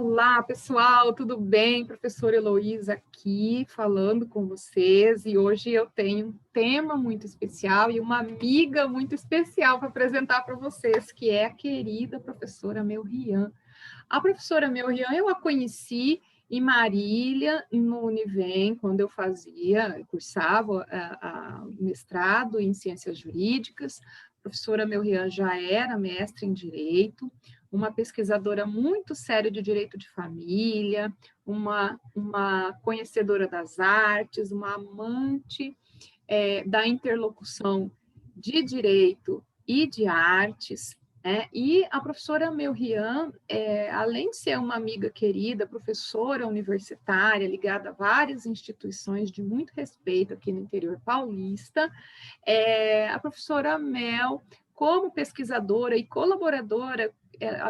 Olá, pessoal, tudo bem? Professora Heloísa aqui, falando com vocês, e hoje eu tenho um tema muito especial e uma amiga muito especial para apresentar para vocês, que é a querida professora Melrian. A professora Melrian, eu a conheci em Marília, no Univem, quando eu cursava mestrado em Ciências Jurídicas. A professora Melrian já era mestre em Direito, uma pesquisadora muito séria de direito de família, uma conhecedora das artes, uma amante da interlocução de direito e de artes, né? E a professora Melrian, além de ser uma amiga querida, professora universitária, ligada a várias instituições de muito respeito aqui no interior paulista, a professora Mel, como pesquisadora e colaboradora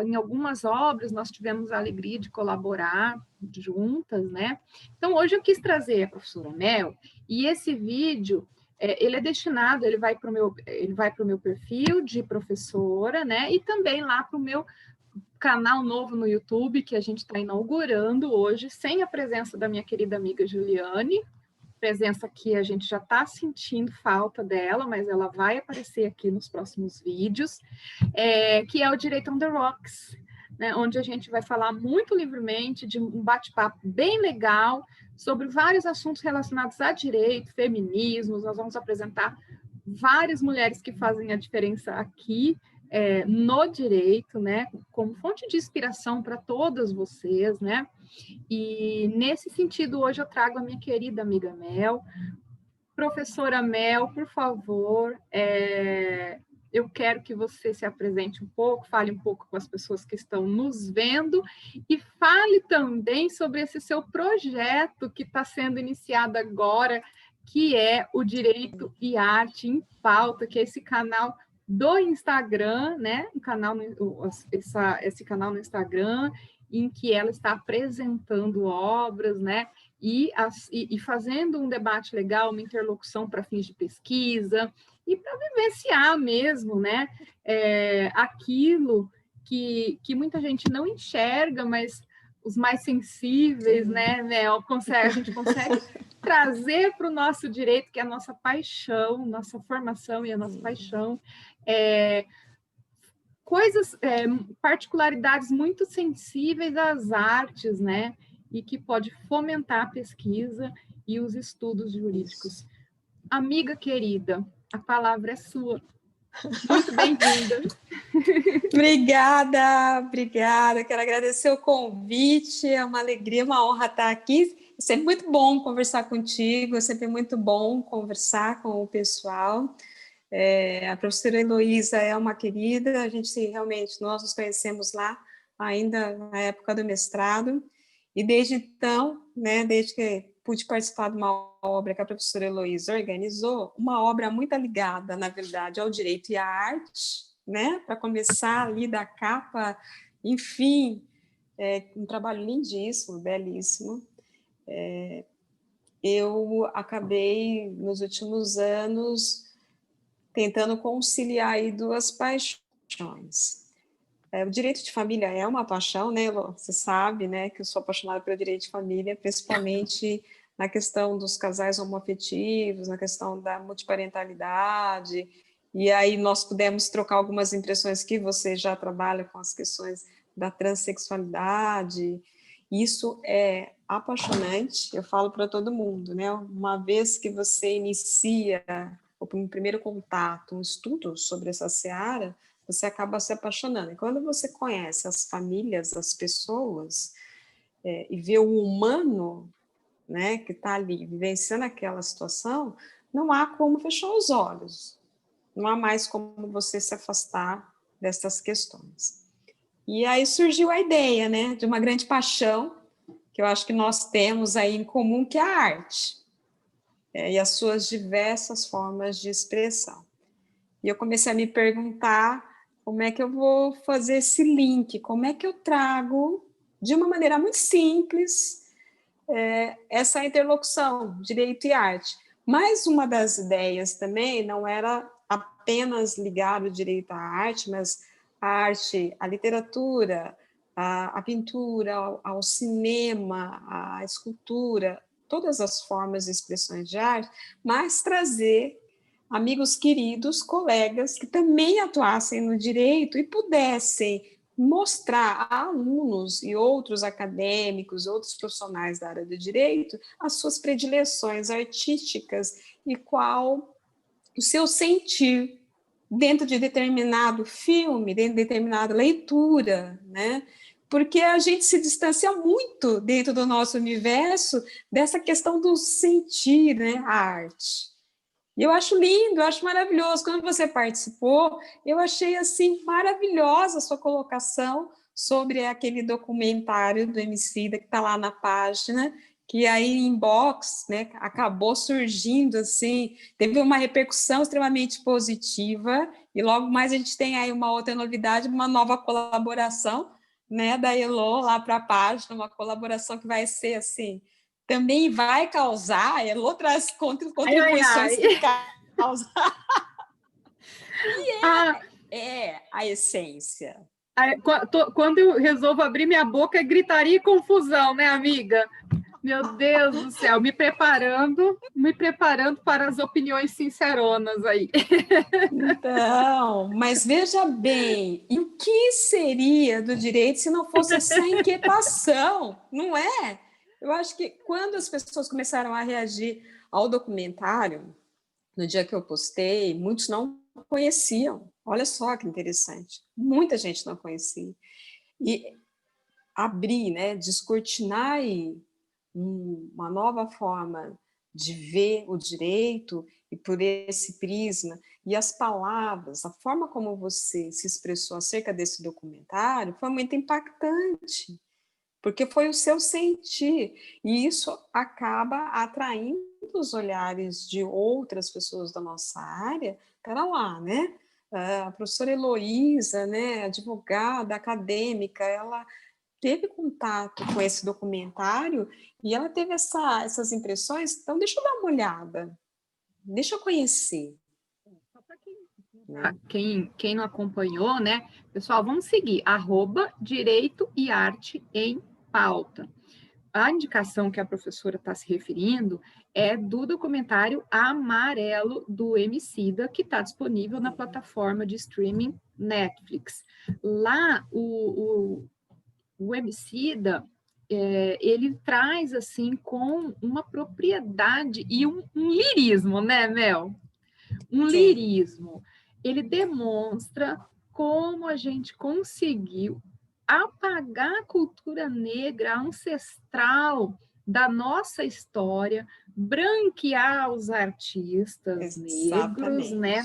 em algumas obras, nós tivemos a alegria de colaborar juntas, né? Então, hoje eu quis trazer a professora Mel, e esse vídeo, ele é destinado, ele vai para o meu perfil de professora, né? E também lá para o meu canal novo no YouTube, que a gente está inaugurando hoje, sem a presença da minha querida amiga Juliane, presença que a gente já está sentindo falta dela, mas ela vai aparecer aqui nos próximos vídeos, que é o Direito on the Rocks, né, onde a gente vai falar muito livremente de um bate-papo bem legal sobre vários assuntos relacionados a direito, feminismos. Nós vamos apresentar várias mulheres que fazem a diferença aqui no direito, né, como fonte de inspiração para todas vocês, né? E nesse sentido, hoje eu trago a minha querida amiga Mel. Professora Mel, por favor, eu quero que você se apresente um pouco, fale um pouco com as pessoas que estão nos vendo e fale também sobre esse seu projeto que está sendo iniciado agora, que é o Direito e Arte em Pauta, que é esse canal do Instagram, né? Esse canal no Instagram, em que ela está apresentando obras, né? E fazendo um debate legal, uma interlocução para fins de pesquisa, e para vivenciar mesmo, né? Aquilo que muita gente não enxerga, mas os mais sensíveis, né, Mel, a gente consegue trazer para o nosso direito, que é a nossa paixão, nossa formação e a nossa paixão, coisas, particularidades muito sensíveis às artes, né? E que pode fomentar a pesquisa e os estudos jurídicos. Amiga querida, a palavra é sua. Muito bem-vinda. Obrigada. Quero agradecer o convite, é uma alegria, uma honra estar aqui. É sempre muito bom conversar contigo, é sempre muito bom conversar com o pessoal. A professora Heloísa é uma querida, nós nos conhecemos lá, ainda na época do mestrado, e desde então, né, desde que pude participar de uma obra que a professora Heloísa organizou, uma obra muito ligada, na verdade, ao direito e à arte, né, para começar ali da capa, enfim, um trabalho lindíssimo, belíssimo. Eu acabei, nos últimos anos, tentando conciliar aí duas paixões. O direito de família é uma paixão, né, Elô? Você sabe, né, que eu sou apaixonada pelo direito de família, principalmente na questão dos casais homoafetivos, na questão da multiparentalidade, e aí nós pudemos trocar algumas impressões que você já trabalha com as questões da transexualidade. Isso é apaixonante, eu falo para todo mundo, né, uma vez que você inicia um primeiro contato, um estudo sobre essa seara, você acaba se apaixonando. E quando você conhece as famílias, as pessoas, e vê o humano, né, que está ali vivenciando aquela situação, não há como fechar os olhos, não há mais como você se afastar dessas questões. E aí surgiu a ideia, né, de uma grande paixão, que eu acho que nós temos aí em comum, que é a arte, e as suas diversas formas de expressão. E eu comecei a me perguntar como é que eu vou fazer esse link, como é que eu trago, de uma maneira muito simples, essa interlocução, direito e arte. Mas uma das ideias também não era apenas ligar o direito à arte, mas a arte, a literatura, à pintura, ao cinema, à escultura, todas as formas e expressões de arte, mas trazer amigos queridos, colegas que também atuassem no direito e pudessem mostrar a alunos e outros acadêmicos, outros profissionais da área do direito, as suas predileções artísticas e qual o seu sentir dentro de determinado filme, dentro de determinada leitura, né? Porque a gente se distancia muito dentro do nosso universo dessa questão do sentir, né? A arte. E eu acho lindo, eu acho maravilhoso. Quando você participou, eu achei assim maravilhosa a sua colocação sobre aquele documentário do Emicida que está lá na página, que aí em box, né, acabou surgindo assim, teve uma repercussão extremamente positiva, e logo mais a gente tem aí uma outra novidade, uma nova colaboração, né, da Elo lá para a página, uma colaboração que vai ser assim, também vai causar outras contribuições que causam. E é a essência. Quando eu resolvo abrir minha boca, é gritaria e confusão, né, amiga? Meu Deus do céu, me preparando para as opiniões sinceronas aí. Então, mas veja bem, e o que seria do direito se não fosse essa inquietação, não é? Eu acho que quando as pessoas começaram a reagir ao documentário, no dia que eu postei, muitos não conheciam. Olha só que interessante. Muita gente não conhecia. E abrir, né, descortinar uma nova forma de ver o direito e por esse prisma, e as palavras, a forma como você se expressou acerca desse documentário foi muito impactante, porque foi o seu sentir, e isso acaba atraindo os olhares de outras pessoas da nossa área para lá, né? A professora Heloísa, né, advogada, acadêmica, ela teve contato com esse documentário e ela teve essas impressões, então deixa eu dar uma olhada, deixa eu conhecer. Só para quem não acompanhou, né? Pessoal, vamos seguir, @Direito e Arte em Pauta. A indicação que a professora está se referindo é do documentário Amarelo, do Emicida, que está disponível na plataforma de streaming Netflix. Lá, o Emicida, ele traz, assim, com uma propriedade e um lirismo, né, Mel? Um Sim. lirismo. Ele demonstra como a gente conseguiu apagar a cultura negra ancestral da nossa história, branquear os artistas negros, né?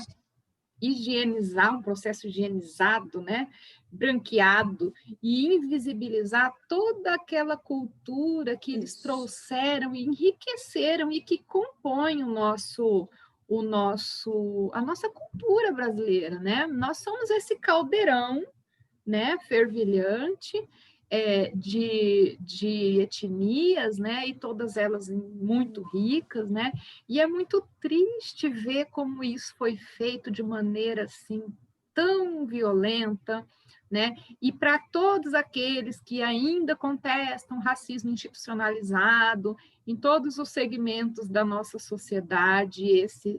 Higienizar, um processo higienizado, né? Branqueado, e invisibilizar toda aquela cultura que eles trouxeram e enriqueceram e que compõe a nossa cultura brasileira, né? Nós somos esse caldeirão, né, fervilhante, de etnias, né, e todas elas muito ricas, né, e é muito triste ver como isso foi feito de maneira, assim, tão violenta, né, e para todos aqueles que ainda contestam racismo institucionalizado em todos os segmentos da nossa sociedade,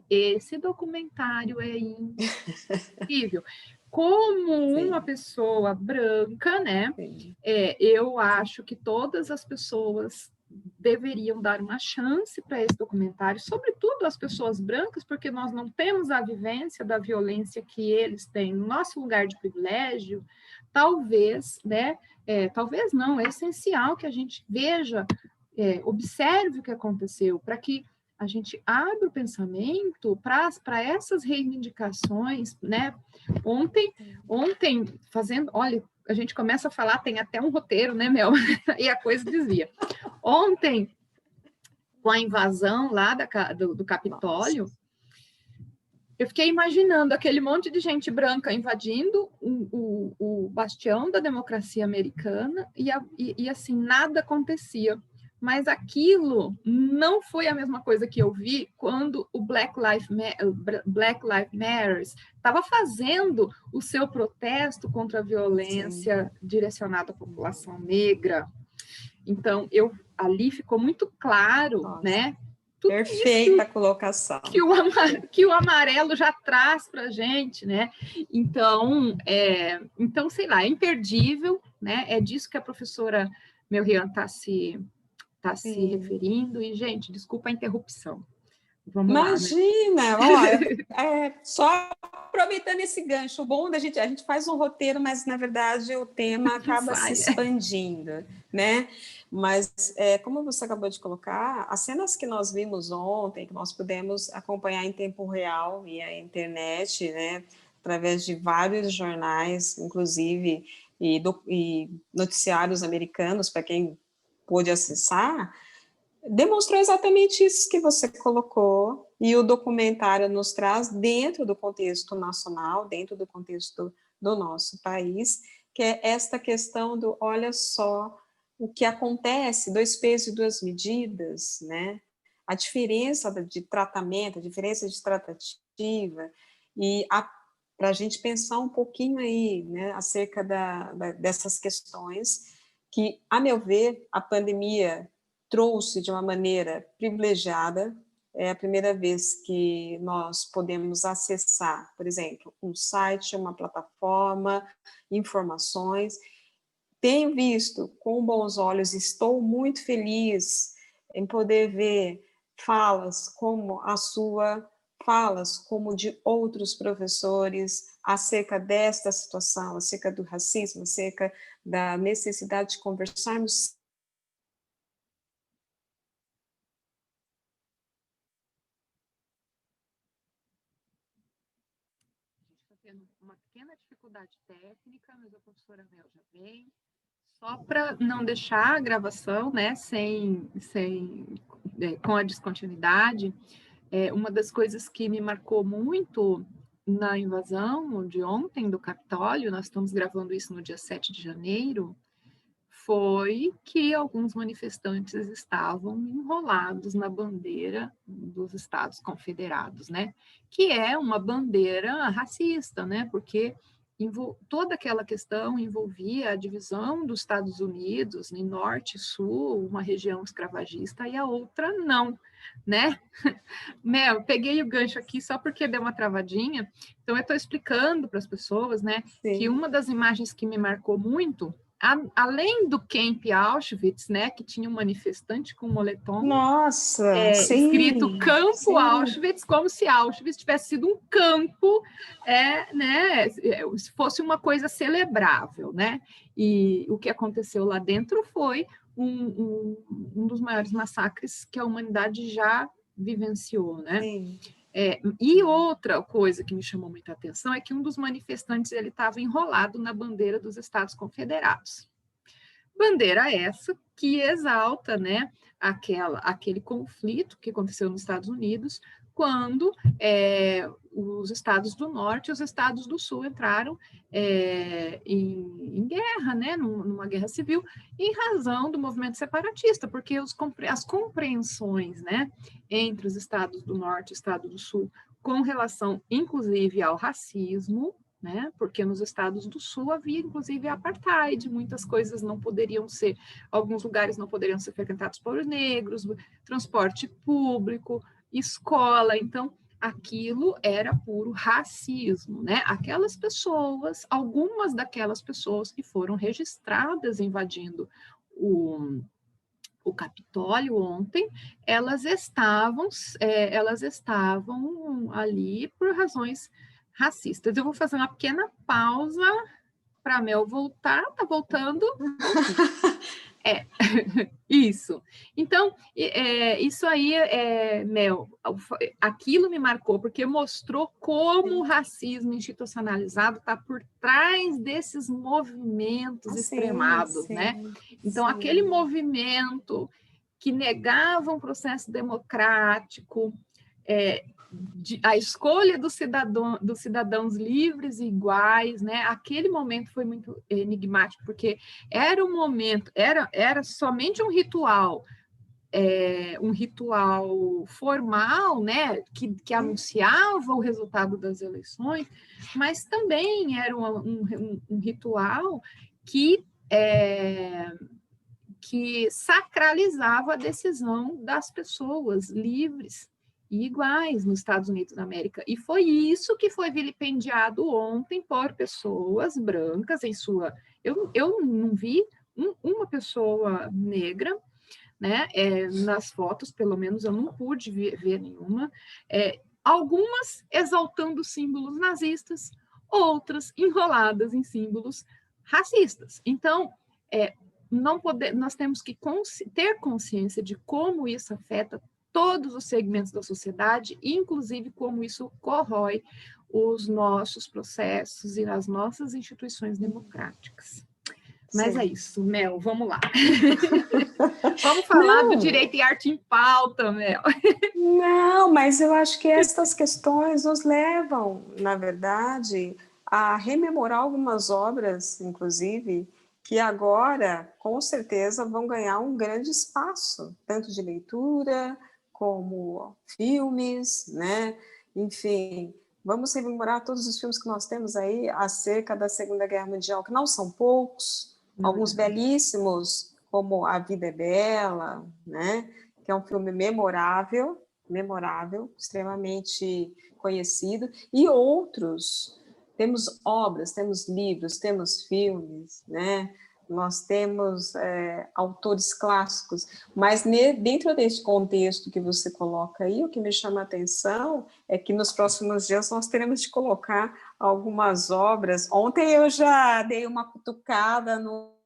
esse documentário é incrível. Como uma pessoa branca, né? Eu acho que todas as pessoas deveriam dar uma chance para esse documentário, sobretudo as pessoas brancas, porque nós não temos a vivência da violência que eles têm no nosso lugar de privilégio. Talvez, né? Talvez não, é essencial que a gente veja, observe o que aconteceu, para que a gente abre o pensamento para essas reivindicações, né? Ontem, fazendo, olha, a gente começa a falar, tem até um roteiro, né, Mel? E a coisa desvia. Ontem, com a invasão lá do Capitólio, eu fiquei imaginando aquele monte de gente branca invadindo o bastião da democracia americana e assim, nada acontecia. mas aquilo não foi a mesma coisa que eu vi quando o Black Lives Matter estava fazendo o seu protesto contra a violência direcionada à população negra. Então, ali ficou muito claro, Nossa, né? Tudo perfeita isso colocação. Que o amarelo já traz para a gente, né? Então, sei lá, é imperdível, né? É disso que a professora Melrian está se referindo. E, gente, desculpa a interrupção. Vamos lá, né? Imagina, olha, só aproveitando esse gancho, o bom da gente, a gente faz um roteiro, mas na verdade o tema acaba se expandindo, né? Mas como você acabou de colocar, as cenas que nós vimos ontem, que nós pudemos acompanhar em tempo real via internet, né? Através de vários jornais, inclusive, e noticiários americanos, para quem pôde acessar, demonstrou exatamente isso que você colocou, e o documentário nos traz dentro do contexto nacional, dentro do contexto do nosso país, que é esta questão do, olha só, o que acontece, 2 pesos e 2 medidas, né? A diferença de tratamento, a diferença de tratativa, e para a gente pensar um pouquinho aí, né, acerca dessas questões, que, a meu ver, a pandemia trouxe de uma maneira privilegiada. É a primeira vez que nós podemos acessar, por exemplo, um site, uma plataforma, informações. Tenho visto com bons olhos, estou muito feliz em poder ver falas como a sua, falas como de outros professores acerca desta situação, acerca do racismo, acerca da necessidade de conversarmos tendo uma pequena dificuldade técnica, mas a professora Mel já vem. Só para não deixar a gravação, né, com a descontinuidade, uma das coisas que me marcou muito na invasão de ontem do Capitólio, nós estamos gravando isso no dia 7 de janeiro, foi que alguns manifestantes estavam enrolados na bandeira dos Estados Confederados, né? Que é uma bandeira racista, né? Porque toda aquela questão envolvia a divisão dos Estados Unidos em norte e sul, uma região escravagista e a outra não, né? Mel, peguei o gancho aqui só porque deu uma travadinha, então eu estou explicando para as pessoas, né, que uma das imagens que me marcou muito, além do Camp Auschwitz, né, que tinha um manifestante com um moletom, escrito Campo Auschwitz, como se Auschwitz tivesse sido um campo, né, se fosse uma coisa celebrável, né, e o que aconteceu lá dentro foi um dos maiores massacres que a humanidade já vivenciou, né? E outra coisa que me chamou muita atenção é que um dos manifestantes ele estava enrolado na bandeira dos Estados Confederados. Bandeira essa que exalta, né, aquele conflito que aconteceu nos Estados Unidos quando os estados do norte e os estados do sul entraram em guerra, né, numa guerra civil, em razão do movimento separatista, porque as compreensões, né, entre os estados do norte e estados do sul, com relação, inclusive, ao racismo, né, porque nos estados do sul havia, inclusive, apartheid, muitas coisas não poderiam ser, alguns lugares não poderiam ser frequentados por negros, transporte público, escola, então aquilo era puro racismo, né? Aquelas pessoas, algumas daquelas pessoas que foram registradas invadindo o Capitólio ontem, elas estavam ali por razões racistas. Eu vou fazer uma pequena pausa para a Mel voltar. Tá voltando? Isso. Então, isso aí, Mel, aquilo me marcou, porque mostrou como o racismo institucionalizado está por trás desses movimentos extremados, né? Então, aquele movimento que negava um processo democrático, a escolha dos cidadãos livres e iguais, né? Aquele momento foi muito enigmático, porque era um momento, era somente um ritual um ritual formal, né, que anunciava o resultado das eleições, mas também era um ritual que sacralizava a decisão das pessoas livres e iguais nos Estados Unidos da América. E foi isso que foi vilipendiado ontem por pessoas brancas em sua... Eu não vi uma pessoa negra, né? Nas fotos, pelo menos, eu não pude ver nenhuma. Algumas exaltando símbolos nazistas, outras enroladas em símbolos racistas. Então, nós temos que ter consciência de como isso afeta todos os segmentos da sociedade, inclusive como isso corrói os nossos processos e as nossas instituições democráticas. Mas é isso, Mel, vamos lá. Vamos falar do direito e arte em pauta, Mel. Não, mas eu acho que estas questões nos levam, na verdade, a rememorar algumas obras, inclusive, que agora, com certeza, vão ganhar um grande espaço, tanto de leitura, como filmes, né? Enfim, vamos rememorar todos os filmes que nós temos aí acerca da Segunda Guerra Mundial, que não são poucos, alguns belíssimos, como A Vida é Bela, né? Que é um filme memorável, extremamente conhecido, e outros. Temos obras, temos livros, temos filmes, né? Nós temos autores clássicos, mas dentro desse contexto que você coloca aí, o que me chama a atenção é que nos próximos dias nós teremos de colocar algumas obras. Ontem eu já dei uma cutucada no...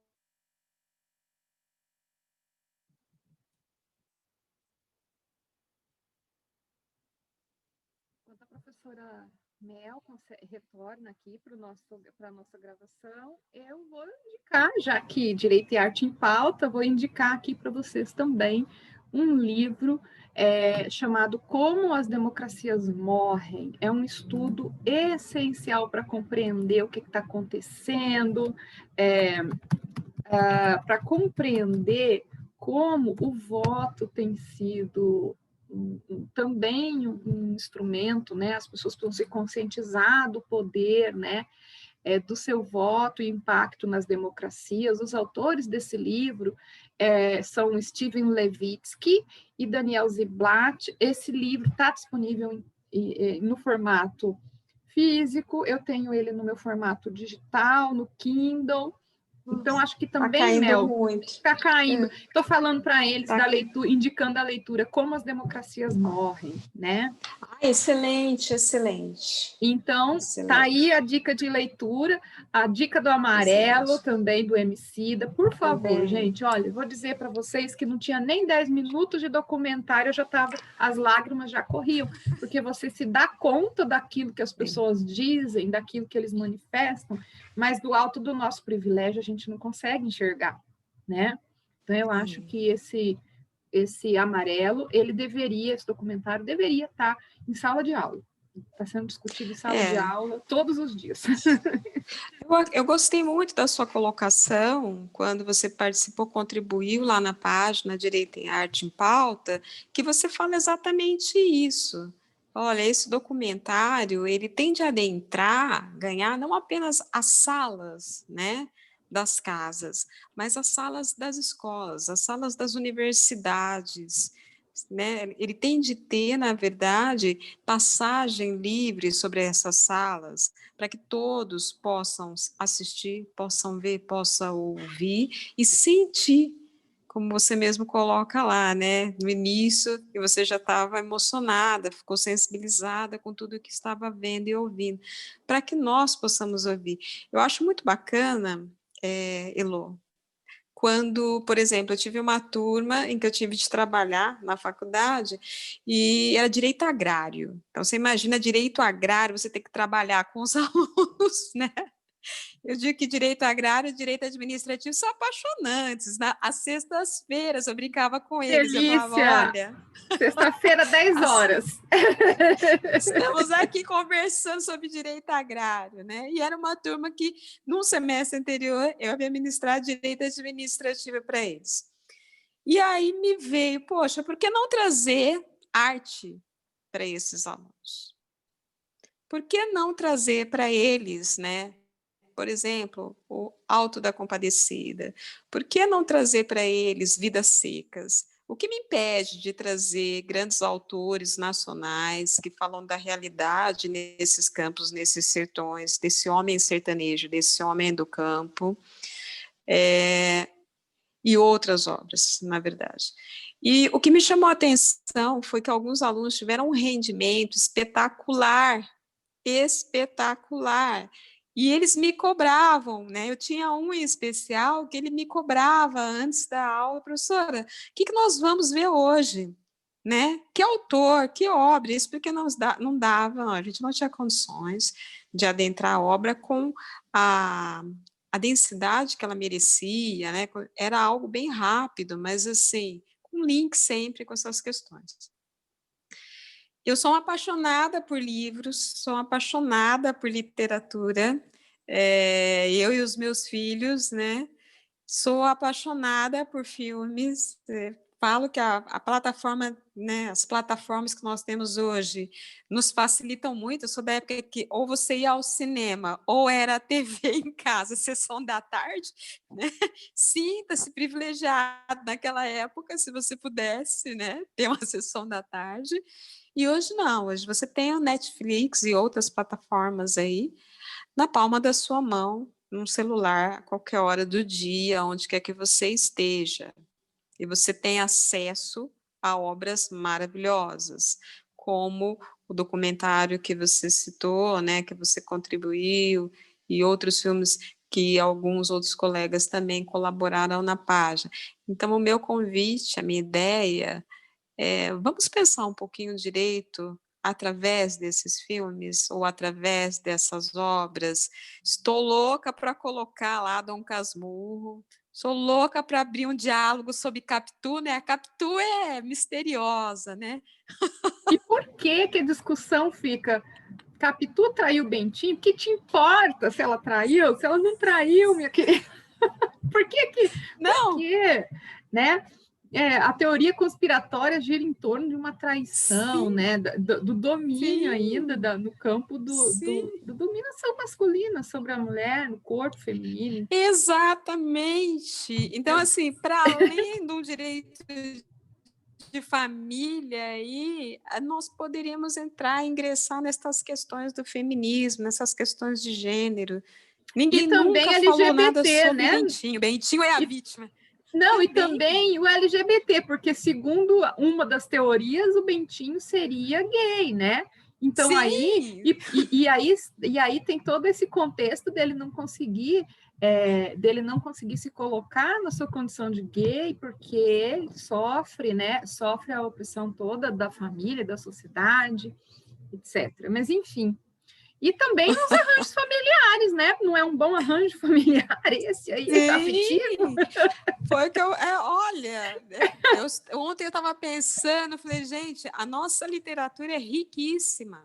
Quando a professora Mel retorna aqui para a nossa gravação, eu vou indicar, já que Direito e Arte em Pauta, vou indicar aqui para vocês também um livro chamado Como as Democracias Morrem. É um estudo essencial para compreender o que está acontecendo, para compreender como o voto tem sido também um instrumento, né? As pessoas precisam se conscientizar do poder, né? Do seu voto e impacto nas democracias. Os autores desse livro são Steven Levitsky e Daniel Ziblatt. Esse livro está disponível no formato físico, eu tenho ele no meu formato digital, no Kindle. Então, acho que também, Mel, está caindo. Estou falando para eles da leitura, indicando a leitura, Como as Democracias Morrem, né? Excelente, excelente. Então, tá aí a dica de leitura, a dica do Amarelo, excelente. Também do Emicida. Por favor, também. Gente, olha, vou dizer para vocês que não tinha nem 10 minutos de documentário, as lágrimas já corriam, porque você se dá conta daquilo que as pessoas dizem, daquilo que eles manifestam, mas do alto do nosso privilégio a gente não consegue enxergar, né? Então, eu acho que esse Amarelo, esse documentário deveria estar em sala de aula. Está sendo discutido em sala de aula todos os dias. Eu gostei muito da sua colocação, quando você participou, contribuiu lá na página Direito em Arte em Pauta, que você fala exatamente isso. Olha, esse documentário, ele tende a ganhar não apenas as salas, né, das casas, mas as salas das escolas, as salas das universidades, né? Ele tem de ter, na verdade, passagem livre sobre essas salas, para que todos possam assistir, possam ver, possam ouvir e sentir, como você mesmo coloca lá, né? No início, que você já estava emocionada, ficou sensibilizada com tudo que estava vendo e ouvindo, para que nós possamos ouvir. Eu acho muito bacana, Elô, quando, por exemplo, eu tive uma turma em que eu tive de trabalhar na faculdade e era direito agrário. Então, você imagina direito agrário, você tem que trabalhar com os alunos, né? Eu digo que direito agrário e direito administrativo são apaixonantes. Às sextas-feiras eu brincava com eles. Delícia! Eu falava, olha... Sexta-feira, 10 horas. Estamos aqui conversando sobre direito agrário, né? E era uma turma que, num semestre anterior, eu havia ministrado direito administrativo para eles. E aí me veio, poxa, por que não trazer arte para esses alunos? Por que não trazer para eles, né? Por exemplo, o Alto da Compadecida. Por que não trazer para eles Vidas Secas? O que me impede de trazer grandes autores nacionais que falam da realidade nesses campos, nesses sertões, desse homem sertanejo, desse homem do campo, e outras obras, na verdade. E o que me chamou a atenção foi que alguns alunos tiveram um rendimento espetacular, espetacular. E eles me cobravam, né? Eu tinha um em especial que ele me cobrava antes da aula, professora, o que nós vamos ver hoje? Né? Que autor, que obra? Isso porque não dava, a gente não tinha condições de adentrar a obra com a densidade que ela merecia, né? Era algo bem rápido, mas assim, com link sempre com essas questões. Eu sou apaixonada por livros, sou apaixonada por literatura, eu e os meus filhos, né? Sou apaixonada por filmes, falo que a plataforma, né, as plataformas que nós temos hoje nos facilitam muito. Eu sou da época que ou você ia ao cinema ou era a TV em casa, sessão da tarde, né? Sinta-se privilegiado naquela época, se você pudesse, né, ter uma sessão da tarde. E hoje não, hoje você tem o Netflix e outras plataformas aí na palma da sua mão, num celular, a qualquer hora do dia, onde quer que você esteja. E você tem acesso a obras maravilhosas, como o documentário que você citou, né, que você contribuiu, e outros filmes que alguns outros colegas também colaboraram na página. Então, o meu convite, a minha ideia vamos pensar um pouquinho direito através desses filmes ou através dessas obras. Estou louca para colocar lá Dom Casmurro, sou louca para abrir um diálogo sobre Capitu, né? A Capitu é misteriosa, né? E por que que a discussão fica Capitu traiu Bentinho? Que te importa se ela traiu? Se ela não traiu, minha querida? Por que que... Não! Por quê? Né? A teoria conspiratória gira em torno de uma traição, Sim, né? Do domínio sim, ainda no campo sim. do dominação masculina sobre a mulher, no corpo feminino. Exatamente. Então, assim, para além do direito de família aí, nós poderíamos ingressar nessas questões do feminismo, nessas questões de gênero. E Ninguém também nunca falou nada LGBT, sobre né? Bentinho. Bentinho é a E, vítima. não, e Também. também o LGBT, porque segundo uma das teorias, o Bentinho seria gay, né? Então Sim. e aí tem todo esse contexto dele não conseguir se colocar na sua condição de gay, porque ele sofre, né? Sofre a opressão toda da família, da sociedade, etc. Mas enfim. E também nos arranjos familiares, né? Não é um bom arranjo familiar esse aí, Sim. afetivo? Foi que olha, ontem eu estava pensando, falei, gente, a nossa literatura é riquíssima,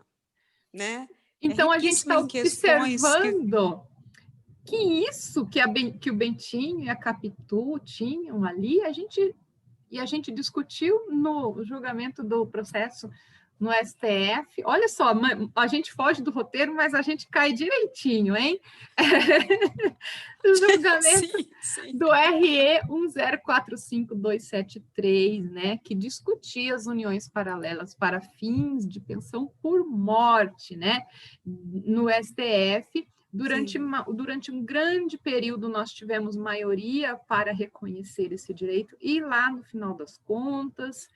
né? Então a gente está em questões observando que isso que o Bentinho e a Capitu tinham ali, a gente discutiu no julgamento do processo no STF. Olha só, a gente foge do roteiro, mas a gente cai direitinho, hein? O julgamento sim. do RE 1045273, né, que discutia as uniões paralelas para fins de pensão por morte, né, no STF. Durante um grande período, nós tivemos maioria para reconhecer esse direito, e lá, no final das contas,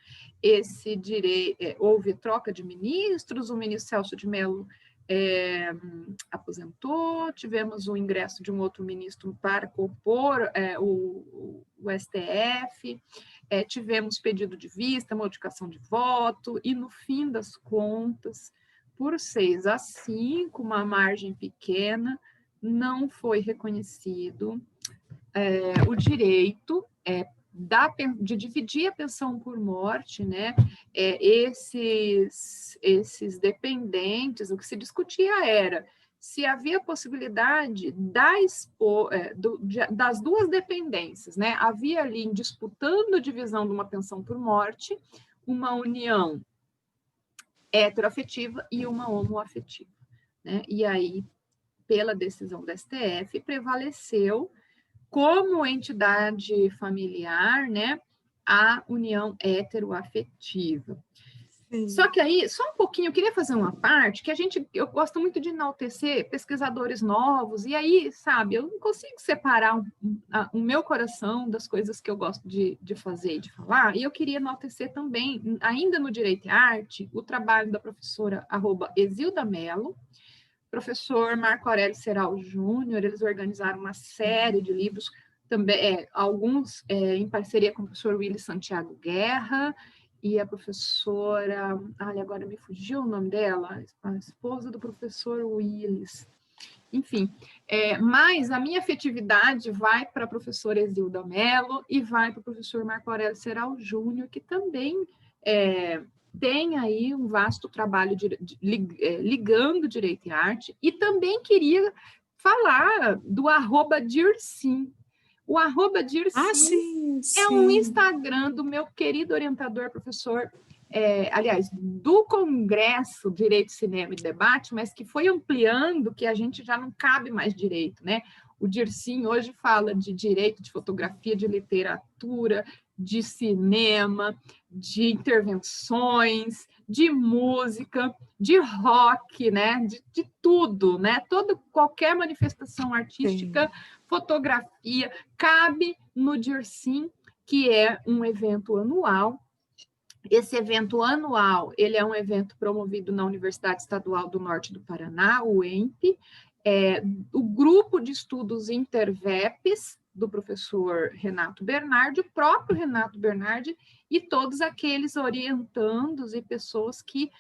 esse direito, houve troca de ministros, o ministro Celso de Mello aposentou, tivemos o ingresso de um outro ministro para compor o STF, tivemos pedido de vista, modificação de voto, e no fim das contas, por 6-5, uma margem pequena, não foi reconhecido o direito de dividir a pensão por morte, né? Esses dependentes, o que se discutia era se havia possibilidade das duas dependências, né? Havia ali, disputando a divisão de uma pensão por morte, uma união heteroafetiva e uma homoafetiva, né? E aí, pela decisão da STF, prevaleceu como entidade familiar, né, a união heteroafetiva. Sim. Só que aí, só um pouquinho, eu queria fazer uma parte, que eu gosto muito de enaltecer pesquisadores novos, e aí, sabe, eu não consigo separar o meu coração das coisas que eu gosto de fazer e de falar, e eu queria enaltecer também, ainda no Direito e Arte, o trabalho da professora @Exilda Mello, professor Marco Aurélio Serral Júnior. Eles organizaram uma série de livros, também alguns em parceria com o professor Willis Santiago Guerra, e a professora, agora me fugiu o nome dela, a esposa do professor Willis. Enfim, mas a minha afetividade vai para a professora Exilda Mello e vai para o professor Marco Aurélio Serral Júnior, que também tem aí um vasto trabalho ligando direito e arte, e também queria falar do @Dircim. O @Dircim é um Instagram do meu querido orientador, professor, aliás, do Congresso Direito, Cinema e Debate, mas que foi ampliando, que a gente já não cabe mais direito, né? O Dircim hoje fala de direito de fotografia, de literatura, de cinema, de intervenções, de música, de rock, né? De tudo, né? Qualquer manifestação artística, fotografia, cabe no Dircim, que é um evento anual. Esse evento anual, ele é um evento promovido na Universidade Estadual do Norte do Paraná, o UENP, o grupo de estudos Intervepes, do professor Renato Bernardi, o próprio Renato Bernardi, e todos aqueles orientandos e pessoas que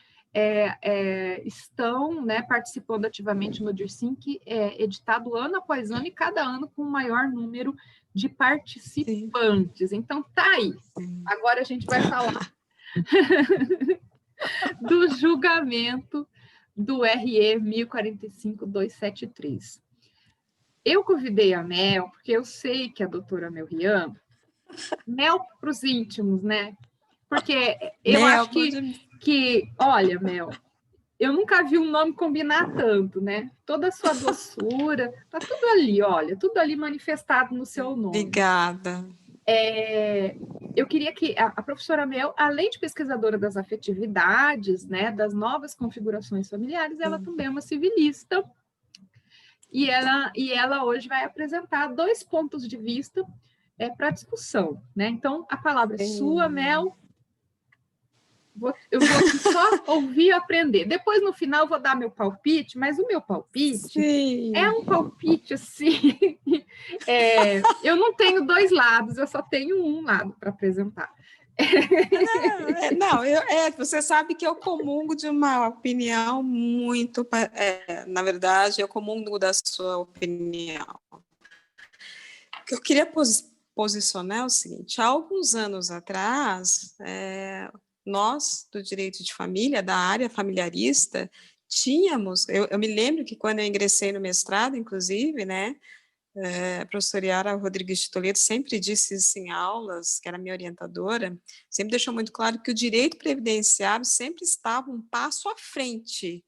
estão, né, participando ativamente no Dircim, que é editado ano após ano, e cada ano com um maior número de participantes. Sim. Então, tá aí. Sim. Agora a gente vai falar do julgamento do RE 1045-273. Eu convidei a Mel, porque eu sei que a doutora Mel Rian, Mel para os íntimos, né? Porque eu acho que, olha, Mel, eu nunca vi um nome combinar tanto, né? Toda a sua doçura, tá tudo ali, olha, tudo ali manifestado no seu nome. Obrigada. Eu queria que a professora Mel, além de pesquisadora das afetividades, né, das novas configurações familiares, ela também é uma civilista, e ela hoje vai apresentar 2 pontos de vista para discussão, né? Então, a palavra é sua, Mel. Eu vou só ouvir e aprender. Depois, no final, vou dar meu palpite, mas o meu palpite é um palpite, assim... eu não tenho 2 lados, eu só tenho um lado para apresentar. Você sabe que eu comungo de uma opinião muito... na verdade, eu comungo da sua opinião. O que eu queria posicionar é o seguinte: há alguns anos atrás... nós, do direito de família, da área familiarista, tínhamos... Eu me lembro que quando eu ingressei no mestrado, inclusive, né, a professora Yara Rodrigues de Toledo sempre disse isso em aulas, que era minha orientadora, sempre deixou muito claro que o direito previdenciário sempre estava um passo à frente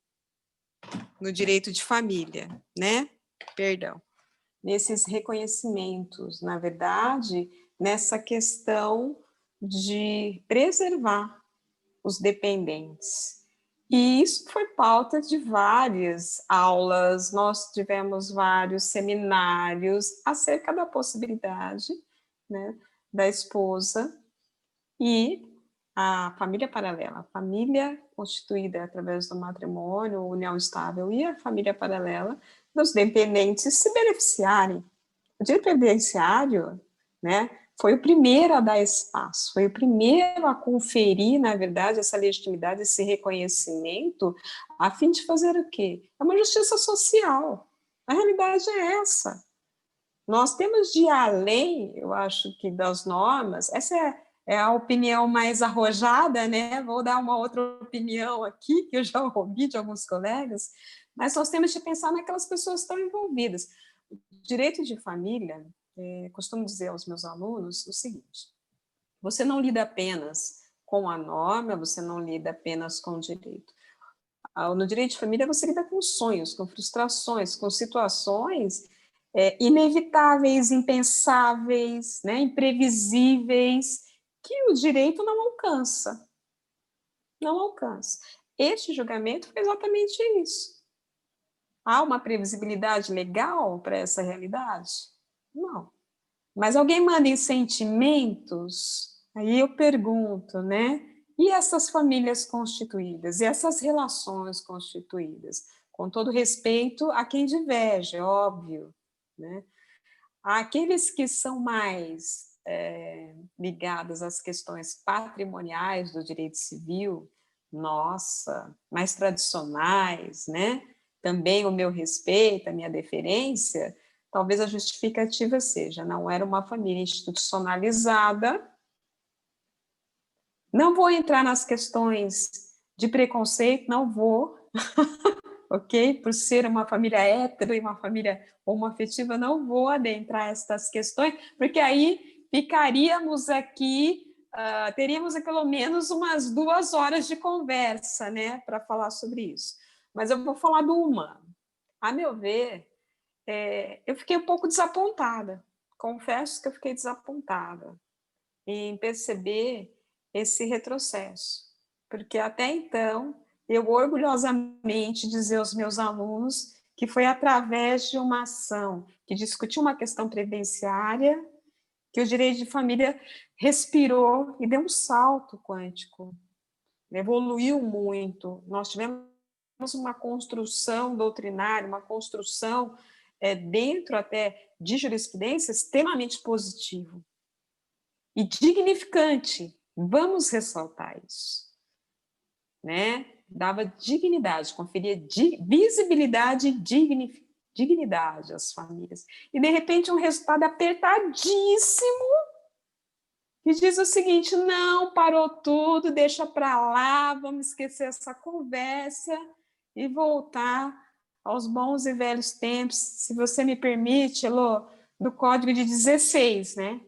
no direito de família, né? Perdão. Nesses reconhecimentos, na verdade, nessa questão de preservar os dependentes. E isso foi pauta de várias aulas, nós tivemos vários seminários acerca da possibilidade, né, da esposa e a família paralela, a família constituída através do matrimônio, união estável, e a família paralela, dos dependentes se beneficiarem. O direito previdenciário, né, foi o primeiro a dar espaço, foi o primeiro a conferir, na verdade, essa legitimidade, esse reconhecimento, a fim de fazer o quê? É uma justiça social. A realidade é essa. Nós temos de ir além, eu acho que das normas, essa é a opinião mais arrojada, né? Vou dar uma outra opinião aqui, que eu já ouvi de alguns colegas, Mas nós temos de pensar naquelas pessoas que estão envolvidas. O direito de família, costumo dizer aos meus alunos o seguinte: você não lida apenas com a norma, você não lida apenas com o direito. No direito de família, você lida com sonhos, com frustrações, com situações inevitáveis, impensáveis, né, imprevisíveis, que o direito não alcança. Não alcança. Este julgamento foi exatamente isso. Há uma previsibilidade legal para essa realidade? Não. Mas alguém manda em sentimentos? Aí eu pergunto, né? E essas famílias constituídas? E essas relações constituídas? Com todo respeito a quem diverge, é óbvio, né? Aqueles que são mais ligados às questões patrimoniais do direito civil, nossa, mais tradicionais, né? Também o meu respeito, a minha deferência, talvez a justificativa seja, não era uma família institucionalizada. Não vou entrar nas questões de preconceito, não vou, ok? Por ser uma família hétero e uma família homoafetiva, não vou adentrar essas questões, porque aí ficaríamos aqui, teríamos pelo menos umas 2 horas de conversa, né, para falar sobre isso. Mas eu vou falar de uma. A meu ver, eu fiquei um pouco desapontada. Confesso que eu fiquei desapontada em perceber esse retrocesso, porque até então eu orgulhosamente dizer aos meus alunos que foi através de uma ação que discutiu uma questão previdenciária que o direito de família respirou e deu um salto quântico, evoluiu muito. Nós tivemos uma construção doutrinária, uma construção dentro até de jurisprudência extremamente positivo e dignificante. Vamos ressaltar isso, né? Dava dignidade, conferia visibilidade e dignidade às famílias. E, de repente, um resultado apertadíssimo que diz o seguinte: não, parou tudo, deixa para lá, vamos esquecer essa conversa e voltar aos bons e velhos tempos, se você me permite, Elô, do Código de 16, né?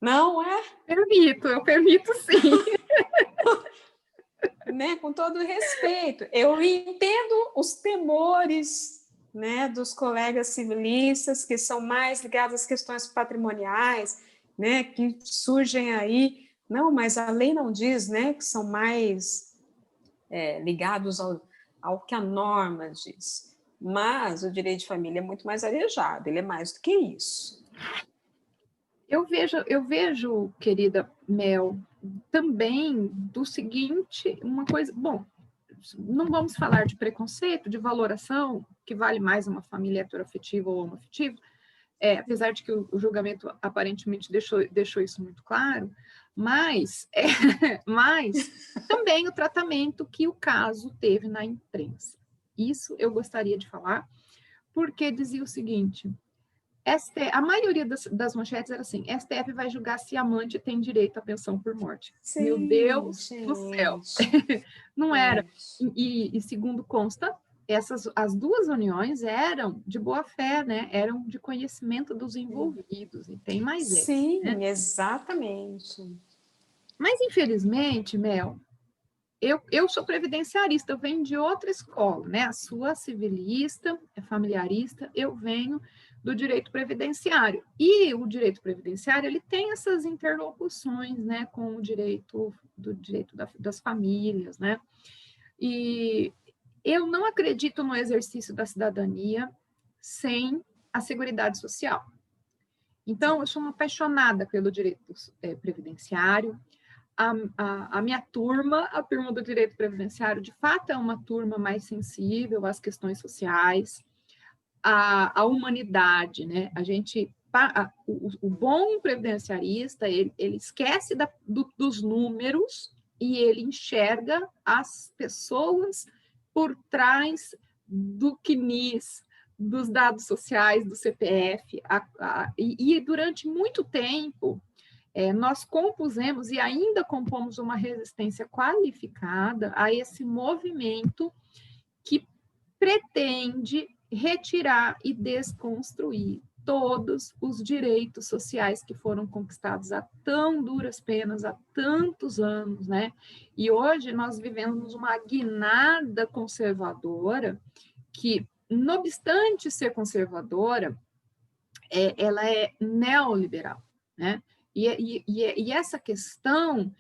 Não é? Eu permito sim. Né? Com todo respeito, eu entendo os temores, né, dos colegas civilistas que são mais ligados às questões patrimoniais, né, que surgem aí. Não, mas a lei não diz, né, que são mais ligados ao que a norma diz. Mas o direito de família é muito mais arejado, ele é mais do que isso. Eu vejo, querida Mel, também do seguinte, uma coisa, bom, não vamos falar de preconceito, de valoração, que vale mais uma família heteroafetiva ou homoafetiva, apesar de que o julgamento aparentemente deixou isso muito claro, mas também o tratamento que o caso teve na imprensa. Isso eu gostaria de falar, porque dizia o seguinte: a maioria das manchetes era assim: STF vai julgar se amante tem direito à pensão por morte. Sim, Meu Deus gente. do céu! Não era. E segundo consta, as 2 uniões eram de boa fé, né? Eram de conhecimento dos envolvidos, e tem mais Sim, né? exatamente. Mas, infelizmente, Mel, eu sou previdenciarista, eu venho de outra escola, né? A sua civilista, é familiarista, eu venho do direito previdenciário. E o direito previdenciário, ele tem essas interlocuções, né, com o direito das famílias, né? E eu não acredito no exercício da cidadania sem a Seguridade Social. Então, eu sou uma apaixonada pelo direito previdenciário. A minha turma, a turma do direito previdenciário, de fato é uma turma mais sensível às questões sociais, à humanidade, né? O bom previdenciarista, ele esquece dos números e ele enxerga as pessoas por trás do CNIS, dos dados sociais, do CPF, e durante muito tempo nós compusemos e ainda compomos uma resistência qualificada a esse movimento que pretende retirar e desconstruir todos os direitos sociais que foram conquistados a tão duras penas, há tantos anos, né? E hoje nós vivemos uma guinada conservadora que, não obstante ser conservadora, ela é neoliberal, né? E essa questão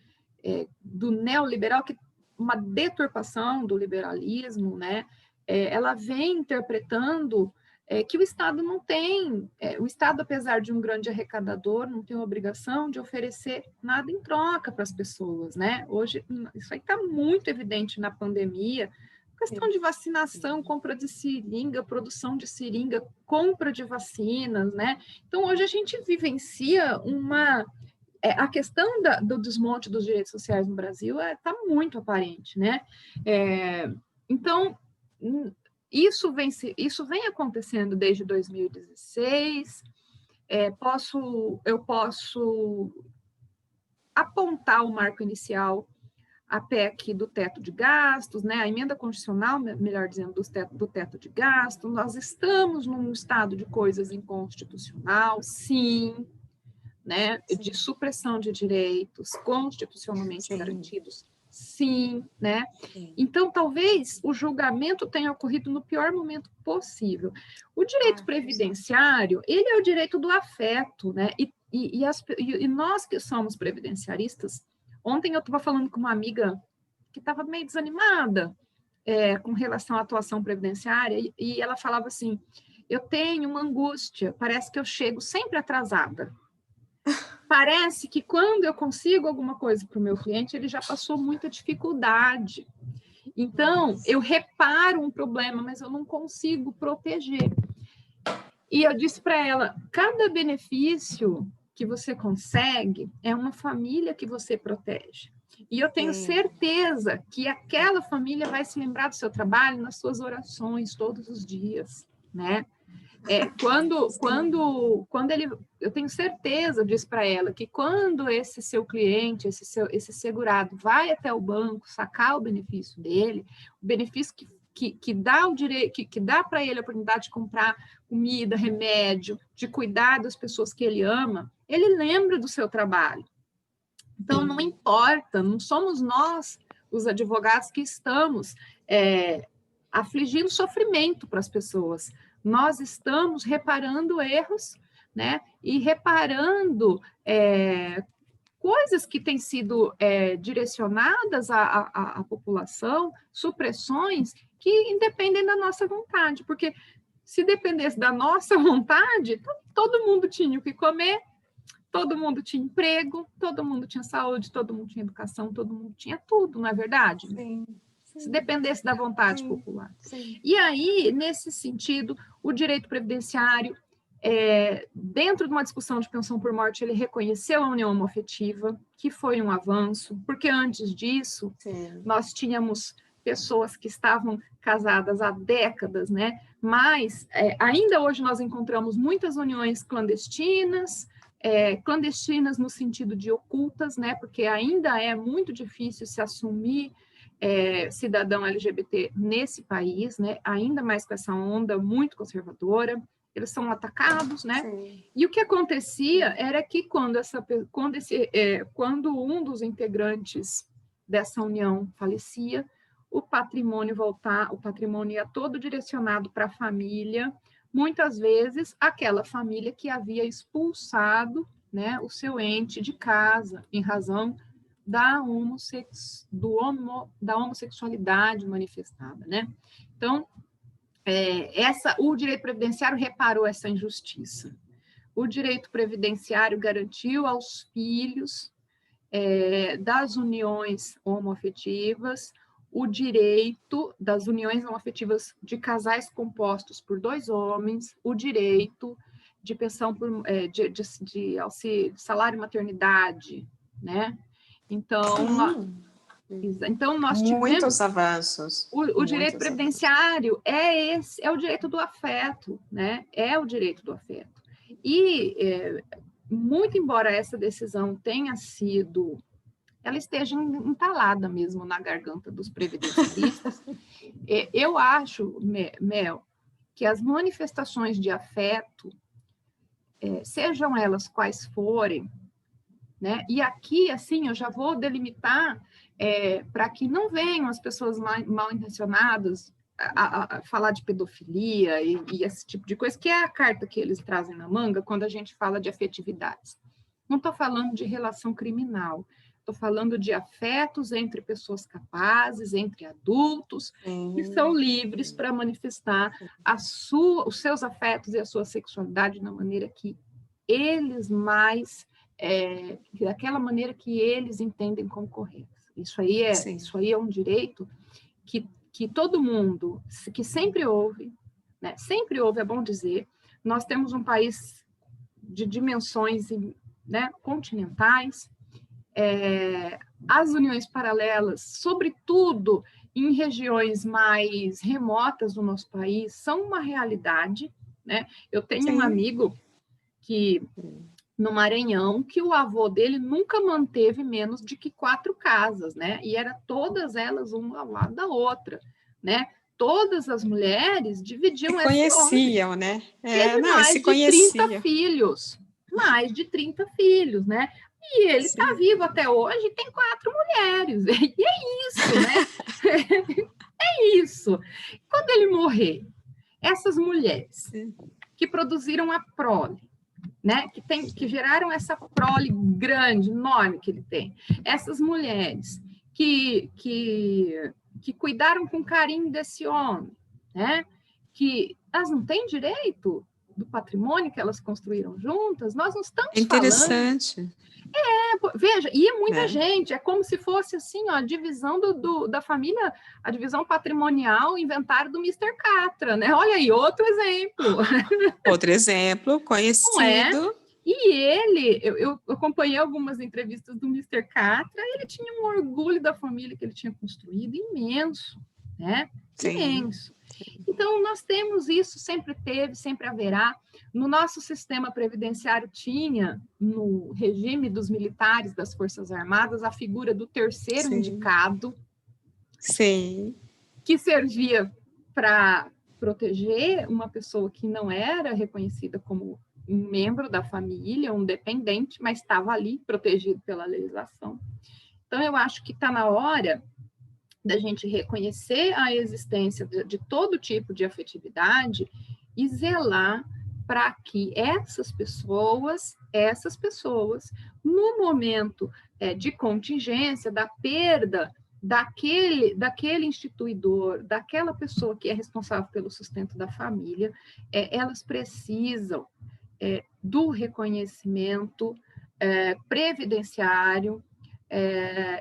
do neoliberal, que uma deturpação do liberalismo, né? Ela vem interpretando que o Estado não tem, o Estado, apesar de um grande arrecadador, não tem a obrigação de oferecer nada em troca para as pessoas, né? Hoje, isso aí está muito evidente na pandemia, questão de vacinação, compra de seringa, produção de seringa, compra de vacinas, né? Então, hoje a gente vivencia a questão do desmonte dos direitos sociais no Brasil está muito aparente, né? Então, isso vem acontecendo desde 2016. Eu posso apontar o marco inicial, a PEC do teto de gastos, né? A emenda constitucional, melhor dizendo, do teto de gastos. Nós estamos num estado de coisas inconstitucional, sim, né? Sim. De supressão de direitos constitucionalmente sim. garantidos, sim, né? Sim. Então, talvez o julgamento tenha ocorrido no pior momento possível. O direito previdenciário, ele é o direito do afeto, né? E nós que somos previdenciaristas, ontem eu estava falando com uma amiga que estava meio desanimada com relação à atuação previdenciária, e ela falava assim, eu tenho uma angústia, parece que eu chego sempre atrasada. Parece que quando eu consigo alguma coisa para o meu cliente, ele já passou muita dificuldade. Então, eu reparo um problema, mas eu não consigo proteger. E eu disse para ela, cada benefício que você consegue é uma família que você protege. E eu tenho certeza que aquela família vai se lembrar do seu trabalho nas suas orações todos os dias, né? Eu tenho certeza, eu disse para ela, que quando esse seu cliente, esse segurado vai até o banco sacar o benefício dele, o benefício que dá o direito, que dá para ele a oportunidade de comprar comida, remédio, de cuidar das pessoas que ele ama, ele lembra do seu trabalho. Então, não importa, não somos nós, os advogados, que estamos afligindo sofrimento para as pessoas. Nós estamos reparando erros, né? E reparando coisas que têm sido direcionadas à população, supressões que independem da nossa vontade, porque se dependesse da nossa vontade, todo mundo tinha o que comer, todo mundo tinha emprego, todo mundo tinha saúde, todo mundo tinha educação, todo mundo tinha tudo, não é verdade? Sim. Se dependesse da vontade popular. Sim. E aí, nesse sentido, o direito previdenciário, dentro de uma discussão de pensão por morte, ele reconheceu a união homoafetiva, que foi um avanço, porque antes disso, nós tínhamos pessoas que estavam casadas há décadas, né? Mas ainda hoje nós encontramos muitas uniões clandestinas, clandestinas no sentido de ocultas, né? Porque ainda é muito difícil se assumir cidadão LGBT nesse país, né? Ainda mais com essa onda muito conservadora, eles são atacados, né? Sim. E o que acontecia era que quando um dos integrantes dessa união falecia, o patrimônio ia todo direcionado para a família, muitas vezes aquela família que havia expulsado, né, o seu ente de casa em razão da homossexualidade manifestada, né? Então, o direito previdenciário reparou essa injustiça. O direito previdenciário garantiu aos filhos das uniões homoafetivas o direito das uniões homoafetivas de casais compostos por 2 homens, o direito de pensão de auxílio, salário maternidade, né? Então, nós tivemos muitos avanços. O direito previdenciário é o direito do afeto, né? É o direito do afeto. E muito embora essa decisão tenha sido, ela esteja entalada mesmo na garganta dos previdenciaristas, eu acho, Mel, que as manifestações de afeto, sejam elas quais forem, né? E aqui, assim, eu já vou delimitar para que não venham as pessoas mal intencionadas a falar de pedofilia e esse tipo de coisa, que é a carta que eles trazem na manga quando a gente fala de afetividades. Não estou falando de relação criminal, estou falando de afetos entre pessoas capazes, entre adultos, que são livres para manifestar os seus afetos e a sua sexualidade da maneira que eles mais, daquela maneira que eles entendem como correta. Isso aí é um direito que todo mundo, que sempre houve, né? Sempre houve, é bom dizer. Nós temos um país de dimensões, né, continentais, as uniões paralelas, sobretudo em regiões mais remotas do nosso país, são uma realidade, né? Eu tenho um amigo que no Maranhão, que o avô dele nunca manteve menos de que 4 casas, né? E era todas elas uma ao lado da outra, né? Todas as mulheres dividiam esse conheciam, né? Teve mais de 30 filhos, né? E ele está vivo até hoje e tem 4 mulheres. E é isso, né? É isso. Quando ele morrer, essas mulheres que produziram a prole, né, que geraram essa prole grande, enorme que ele tem. Essas mulheres que cuidaram com carinho desse homem, né, que elas não têm direito do patrimônio que elas construíram juntas, nós não estamos interessante. Veja, e é muita gente, é como se fosse assim, ó, a divisão da família, a divisão patrimonial, inventário do Mr. Catra, né? Olha aí, outro exemplo. Outro exemplo, conhecido. E ele, eu acompanhei algumas entrevistas do Mr. Catra, ele tinha um orgulho da família que ele tinha construído imenso, né? Imenso. Então, nós temos isso, sempre teve, sempre haverá. No nosso sistema previdenciário tinha, no regime dos militares das Forças Armadas, a figura do terceiro indicado, que servia para proteger uma pessoa que não era reconhecida como um membro da família, um dependente, mas estava ali protegido pela legislação. Então, eu acho que está na hora da gente reconhecer a existência de todo tipo de afetividade e zelar para que essas pessoas, no momento de contingência, da perda daquele instituidor, daquela pessoa que é responsável pelo sustento da família, elas precisam do reconhecimento previdenciário,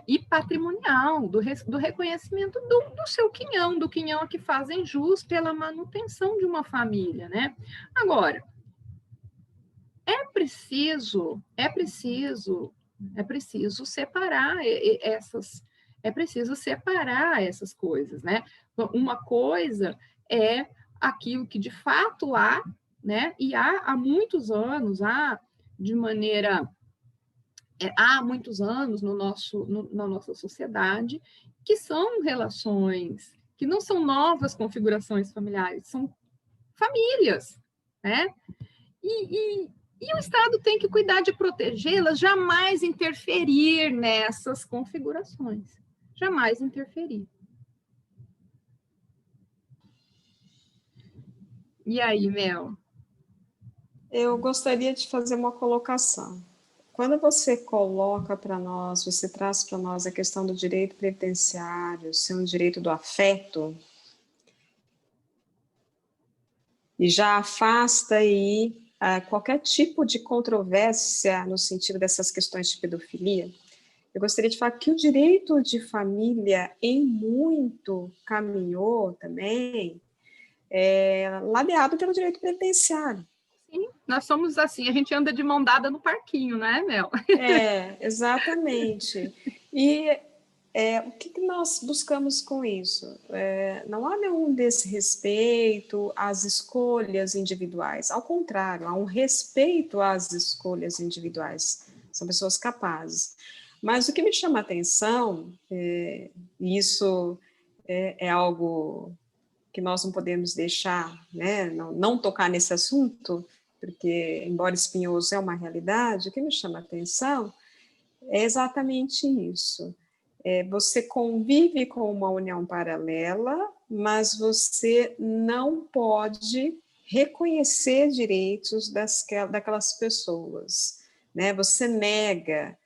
e patrimonial, do reconhecimento do seu quinhão, do quinhão a que fazem jus pela manutenção de uma família, né? Agora, é preciso separar essas coisas, né? Uma coisa é aquilo que de fato há, né? E há muitos anos, há muitos anos na nossa sociedade, que são relações, que não são novas configurações familiares, são famílias, né? E o Estado tem que cuidar de protegê-las, jamais interferir nessas configurações, jamais interferir. E aí, Mel? Eu gostaria de fazer uma colocação. Quando você coloca para nós, você traz para nós a questão do direito previdenciário, ser um direito do afeto, e já afasta aí qualquer tipo de controvérsia no sentido dessas questões de pedofilia, eu gostaria de falar que o direito de família em muito caminhou também ladeado pelo direito previdenciário. Sim, nós somos assim, a gente anda de mão dada no parquinho, né, Mel? Exatamente. E O que nós buscamos com isso? Não há nenhum desrespeito às escolhas individuais, ao contrário, há um respeito às escolhas individuais, são pessoas capazes. Mas o que me chama a atenção, e isso é algo que nós não podemos deixar, né, não tocar nesse assunto, porque, embora espinhoso é uma realidade, o que me chama a atenção é exatamente isso. Você convive com uma união paralela, mas você não pode reconhecer direitos daquelas pessoas, né? Você nega.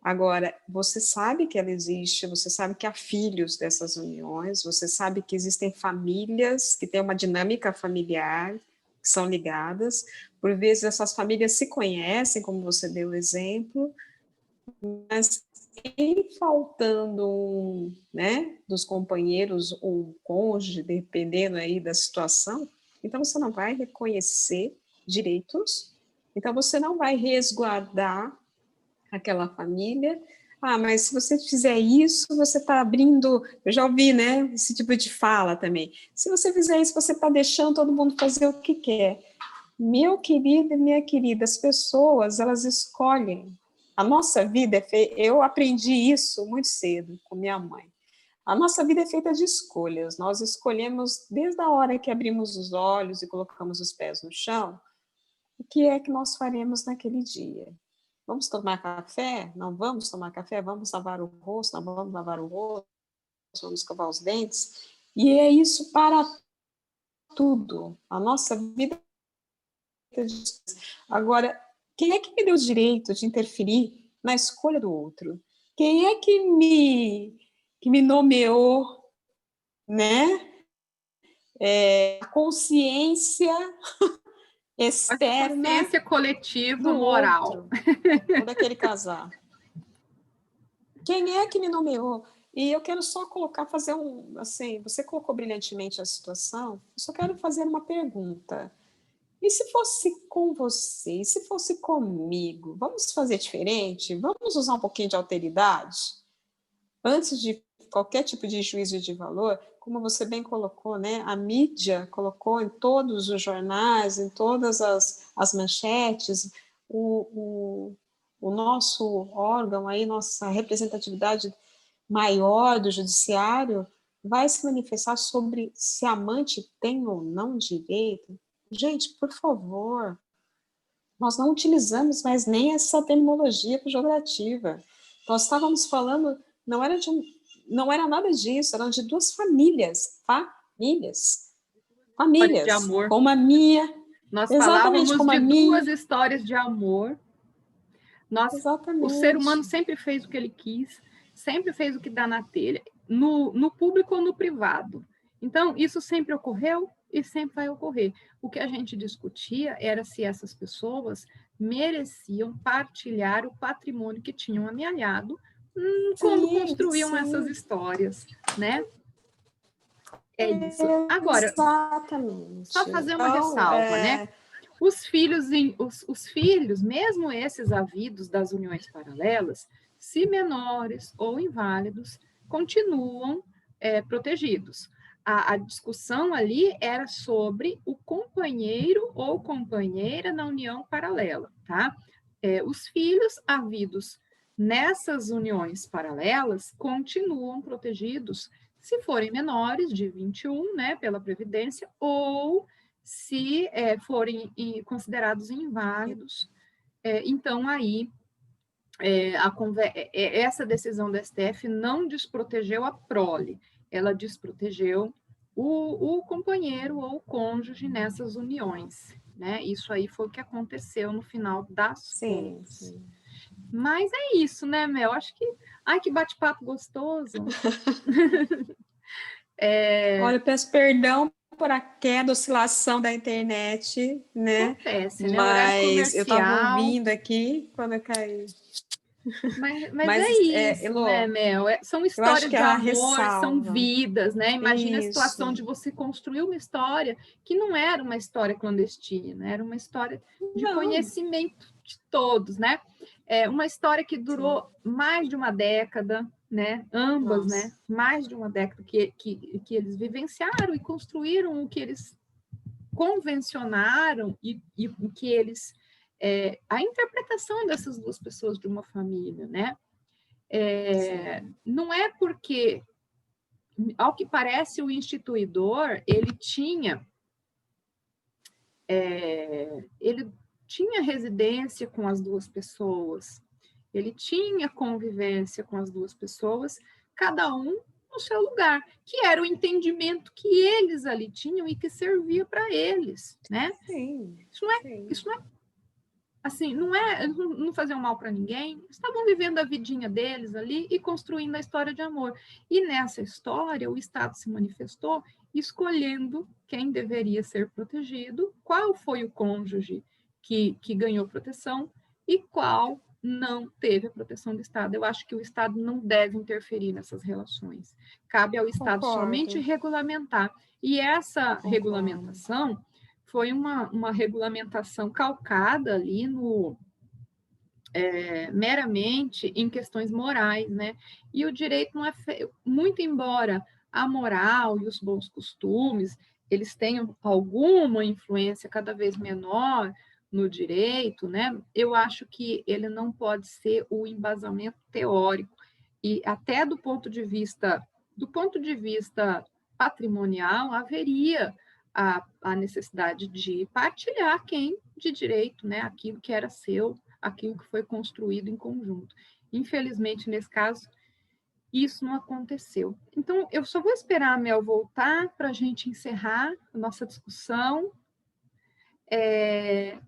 Agora, você sabe que ela existe, você sabe que há filhos dessas uniões, você sabe que existem famílias que têm uma dinâmica familiar, que são ligadas, por vezes essas famílias se conhecem, como você deu o exemplo, mas em faltando né, dos companheiros ou cônjuge, dependendo aí da situação, então você não vai reconhecer direitos, então você não vai resguardar aquela família. Mas se você fizer isso, você está abrindo, eu já ouvi, né, esse tipo de fala também, se você fizer isso, você está deixando todo mundo fazer o que quer. Meu querido e minha querida, as pessoas, elas escolhem. A nossa vida é feita, eu aprendi isso muito cedo com minha mãe. A nossa vida é feita de escolhas. Nós escolhemos desde a hora que abrimos os olhos e colocamos os pés no chão, o que é que nós faremos naquele dia. Vamos tomar café? Não vamos tomar café? Vamos lavar o rosto? Não vamos lavar o rosto? Vamos escovar os dentes? E é isso para tudo. A nossa vida Agora, quem é que me deu o direito de interferir na escolha do outro? Quem é que me nomeou, né? A consciência externa consciência coletiva do moral. outro, ou daquele casal. Quem é que me nomeou? E eu quero só fazer assim, você colocou brilhantemente a situação, eu só quero fazer uma pergunta. E se fosse com você? E se fosse comigo? Vamos fazer diferente? Vamos usar um pouquinho de alteridade? Antes de qualquer tipo de juízo de valor, como você bem colocou, né? A mídia colocou em todos os jornais, em todas as manchetes, o nosso órgão, aí, nossa representatividade maior do judiciário vai se manifestar sobre se a amante tem ou não direito. Gente, por favor, nós não utilizamos mais nem essa terminologia pejorativa. Nós estávamos falando, não era nada disso, eram de duas De famílias, amor. como a minha, Nós exatamente falávamos como a de minha. duas histórias de amor. O ser humano Exatamente. sempre fez o que ele quis, sempre fez o que dá na telha, no público ou no privado. Então, isso sempre ocorreu e sempre vai ocorrer. O que a gente discutia era se essas pessoas mereciam partilhar o patrimônio que tinham amealhado quando construíam essas histórias, né? É isso. Agora, Exatamente. só fazer uma Então, ressalva, né? Os filhos, mesmo esses havidos das uniões paralelas, se menores ou inválidos, continuam protegidos. A discussão ali era sobre o companheiro ou companheira na união paralela, tá? Os filhos havidos nessas uniões paralelas continuam protegidos se forem menores de 21, né, pela Previdência, ou se forem considerados inválidos, então aí essa decisão do STF não desprotegeu a prole, ela desprotegeu o companheiro ou o cônjuge nessas uniões, né? Isso aí foi o que aconteceu no final das contas. Sim. Mas é isso, né, Mel? Acho que... Ai, que bate-papo gostoso! Olha, eu peço perdão por a queda, oscilação da internet, né? Acontece, né? Horário Mas eu estava comercial. ouvindo aqui quando eu caí. Mas é Mas, isso, né, Elô, Mel? São eu acho histórias que de a amor, são ressalva. vidas, né? Imagina a situação de Isso. você construir uma história que não era uma história clandestina, era uma história de Não. conhecimento de todos, né? uma história que durou mais de uma década, né? Ambas, né? Mais de uma década que eles vivenciaram e construíram o que eles convencionaram e que eles... a interpretação dessas duas pessoas de uma família, né? Não é porque, ao que parece, o instituidor, ele tinha residência com as duas pessoas, ele tinha convivência com as duas pessoas, cada um no seu lugar, que era o entendimento que eles ali tinham e que servia para eles, né? Sim. Isso não é assim, não faziam mal para ninguém, estavam vivendo a vidinha deles ali e construindo a história de amor. E nessa história, o Estado se manifestou escolhendo quem deveria ser protegido, qual foi o cônjuge que ganhou proteção e qual não teve a proteção do Estado. Eu acho que o Estado não deve interferir nessas relações. Cabe ao Estado somente regulamentar. E essa regulamentação foi uma regulamentação calcada ali meramente em questões morais, né? E o direito não é muito embora a moral e os bons costumes eles tenham alguma influência cada vez menor no direito, né? Eu acho que ele não pode ser o embasamento teórico e até do ponto de vista patrimonial haveria a necessidade de partilhar quem de direito, né? Aquilo que era seu, aquilo que foi construído em conjunto. Infelizmente, nesse caso, isso não aconteceu. Então, eu só vou esperar a Mel voltar para a gente encerrar a nossa discussão,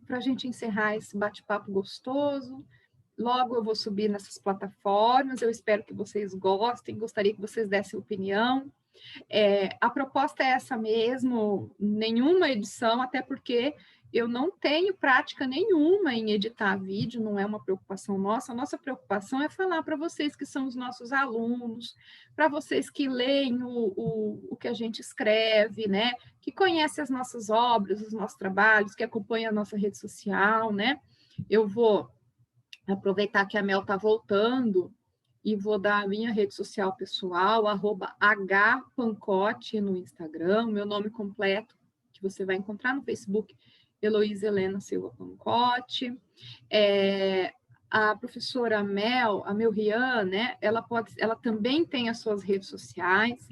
para a gente encerrar esse bate-papo gostoso. Logo eu vou subir nessas plataformas, eu espero que vocês gostem, gostaria que vocês dessem opinião. A proposta é essa mesmo, nenhuma edição, até porque eu não tenho prática nenhuma em editar vídeo, não é uma preocupação nossa. A nossa preocupação é falar para vocês que são os nossos alunos, para vocês que leem o que a gente escreve, né? Que conhecem as nossas obras, os nossos trabalhos, que acompanham a nossa rede social, né? Eu vou aproveitar que a Mel está voltando e vou dar a minha rede social pessoal, @hpancote no Instagram, meu nome completo, que você vai encontrar no Facebook, Heloísa Helena Silva Pancote. A professora Mel, a Melrian, né, ela também tem as suas redes sociais.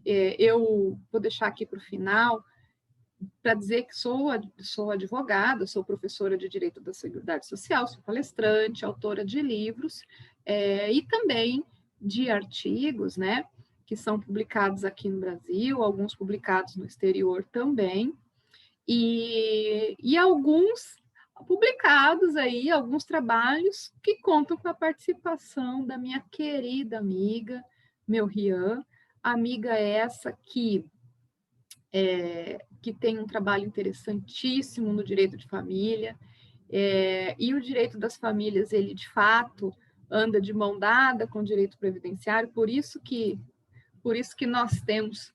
Eu vou deixar aqui para o final, para dizer que sou advogada, sou professora de Direito da Seguridade Social, sou palestrante, autora de livros e também de artigos, né, que são publicados aqui no Brasil, alguns publicados no exterior também, e alguns publicados aí, alguns trabalhos que contam com a participação da minha querida amiga, Melrian, amiga essa que tem um trabalho interessantíssimo no direito de família, e o direito das famílias, ele de fato anda de mão dada com o direito previdenciário, por isso que nós temos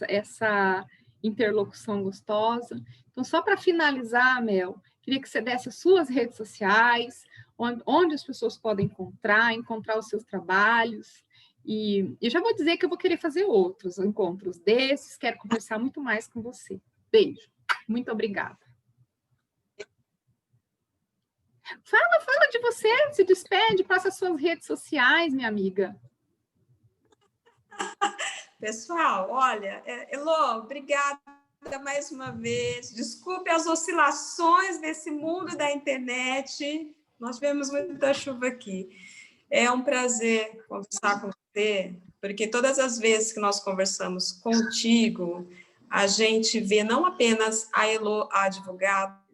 essa interlocução gostosa. Então, só para finalizar, Mel, queria que você desse as suas redes sociais, onde as pessoas podem encontrar os seus trabalhos. E já vou dizer que eu vou querer fazer outros encontros desses, quero conversar muito mais com você. Beijo. Muito obrigada. Fala de você, se despede, passa as suas redes sociais, minha amiga. Pessoal, olha, Elô, obrigada mais uma vez. Desculpe as oscilações desse mundo da internet. Nós tivemos muita chuva aqui. É um prazer conversar com você, porque todas as vezes que nós conversamos contigo, a gente vê não apenas a Elô, a advogada.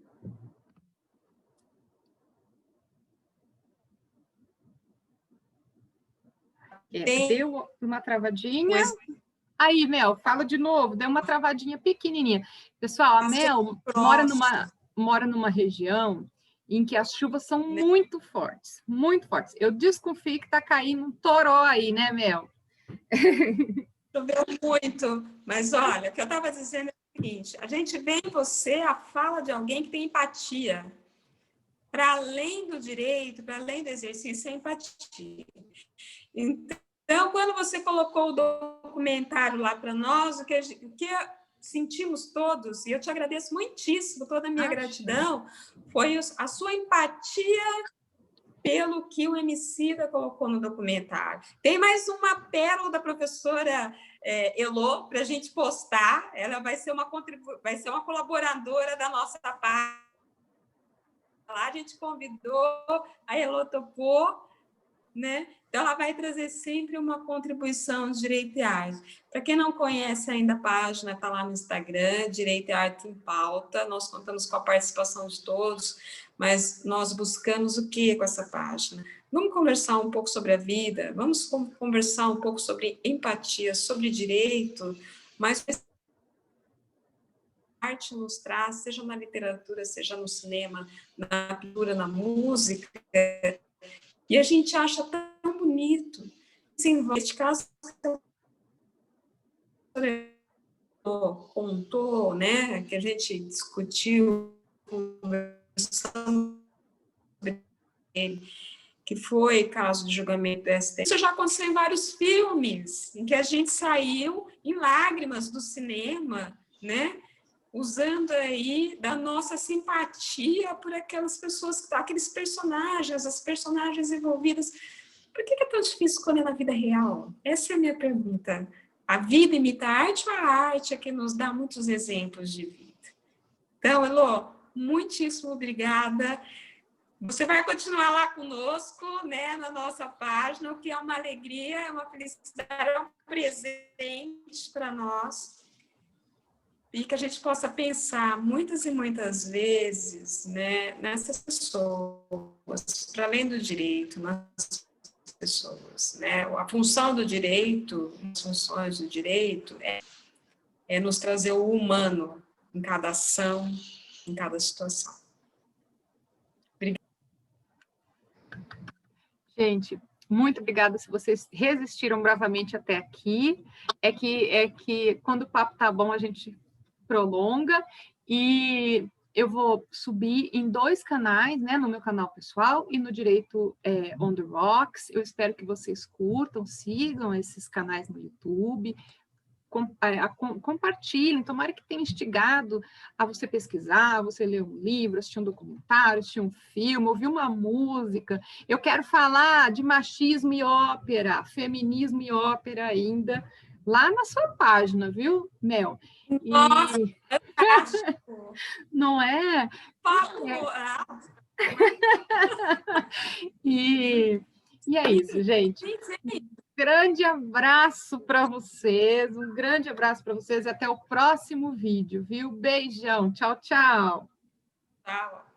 Deu uma travadinha. Aí, Mel, fala de novo, deu uma travadinha pequenininha. Pessoal, a Mel mora numa região em que as chuvas são muito fortes, muito fortes. Eu desconfio que está caindo um toró aí, né, Mel? Choveu muito, mas olha, o que eu estava dizendo é o seguinte, a gente vê em você a fala de alguém que tem empatia, para além do direito, para além do exercício, é empatia. Então, quando você colocou o documentário lá para nós, o que sentimos todos, e eu te agradeço muitíssimo, toda a minha gratidão, foi a sua empatia pelo que o Emicida colocou no documentário. Tem mais uma pérola da professora Elô para a gente postar. Ela vai ser uma colaboradora da nossa página. A gente convidou, a Elô topou, né? Então, ela vai trazer sempre uma contribuição de Direito e Arte. Para quem não conhece ainda a página, está lá no Instagram, Direito e Arte em Pauta. Nós contamos com a participação de todos, mas nós buscamos o que com essa página? Vamos conversar um pouco sobre a vida, vamos conversar um pouco sobre empatia, sobre direito, mas a arte nos traz, seja na literatura, seja no cinema, na pintura, na música, e a gente acha tão bonito. Neste caso, contou, né, que a gente discutiu, conversando sobre ele, que foi caso de julgamento do STF. Isso já aconteceu em vários filmes, em que a gente saiu em lágrimas do cinema, né, usando aí da nossa simpatia por aquelas pessoas, aqueles personagens, as personagens envolvidas. Por que é tão difícil quando é na vida real? Essa é a minha pergunta. A vida imita a arte ou a arte é que nos dá muitos exemplos de vida? Então, Elô, muitíssimo obrigada. Você vai continuar lá conosco, né, na nossa página, o que é uma alegria, é uma felicidade, é um presente para nós. E que a gente possa pensar muitas e muitas vezes, né, nessas pessoas, para além do direito, nas pessoas, né? A função do direito, as funções do direito é nos trazer o humano em cada ação, em cada situação. Obrigada. Gente, muito obrigada se vocês resistiram bravamente até aqui. É que quando o papo tá bom, a gente prolonga, e eu vou subir em 2 canais, né, no meu canal pessoal e no Direito on the Rocks. Eu espero que vocês curtam, sigam esses canais no YouTube, compartilhem, tomara que tenha instigado a você pesquisar, a você ler um livro, assistir um documentário, assistir um filme, ouvir uma música. Eu quero falar de machismo e ópera, feminismo e ópera ainda, lá na sua página, viu, Mel? Nossa, fantástico! Não é? E é isso, gente. Grande abraço para vocês, um grande abraço para vocês e até o próximo vídeo, viu? Beijão, tchau, tchau. Tchau.